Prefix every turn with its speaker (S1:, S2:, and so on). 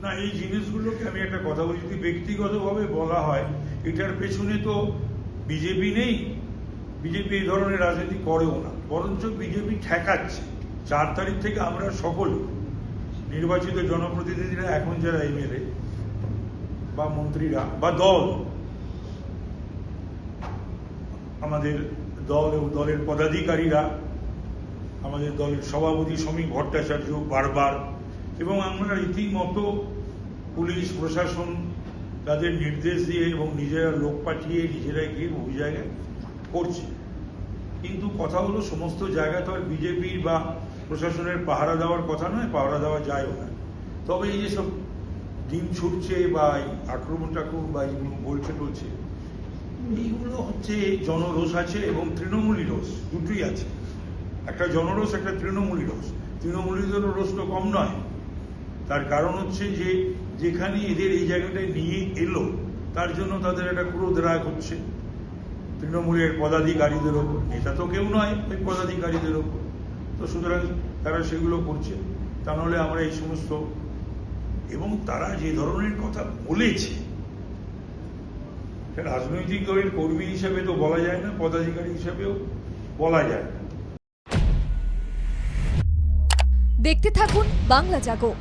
S1: না, এই জিনিসগুলোকে আমি একটা কথা বলি, যদি ব্যক্তিগতভাবে বলা হয়, এটার পেছনে তো বিজেপি নেই, বিজেপি এই ধরনের রাজনীতি করেও না, বরঞ্চ বিজেপি ঠেকাচ্ছে। 4 তারিখ থেকে আমরা সকলে নির্বাচিত জনপ্রতিনিধিরা, এখন যারা এমএলএ বা মন্ত্রীরা বা দল, আমাদের দল এবং দলের পদাধিকারীরা, আমাদের দলের সভাপতি শ্রমিক ভট্টাচার্য বারবার, এবং আমরা রীতিমতো পুলিশ প্রশাসন তাদের নির্দেশ দিয়ে এবং নিজেরা লোক পাঠিয়ে নিজেরাই গিয়ে বহু জায়গায় করছে। কিন্তু কথা হলো, সমস্ত জায়গায় তো আর বিজেপির বা প্রশাসনের পাহারা দেওয়ার কথা নয়, পাহারা দেওয়া যায়ও না। তবে এই যে সব ডিম ছুটছে বা আক্রমণ টাক্রমণ বা এইগুলো বলছে টলছে, এইগুলো হচ্ছে জনরোষ আছে এবং তৃণমূলী রোষ, দুটোই আছে। একটা জনরোষ, একটা তৃণমূলী রোষ। তৃণমূলীদেরও রোষ তো কম নয়। তার কারণ হচ্ছে যে যেখানে এদের এই জায়গাটায় নিয়ে এলো, তার জন্য তাদের একটা ক্রোধ রাগ হচ্ছে তৃণমূলের পদাধিকারীদের ওপর। নেতা তো কেউ নয়, ওই পদাধিকারীদের ওপর। তো সুতরাং তারা সেগুলো করছে। তা নাহলে আমরা এই সমস্ত, এবং তারা যে ধরনের কথা বলেছে, রাজনৈতিক দলের কর্মী হিসাবে তো বলা যায় না, পদাধিকারী হিসাবেও বলা যায় না।
S2: দেখতে থাকুন বাংলা জাগো।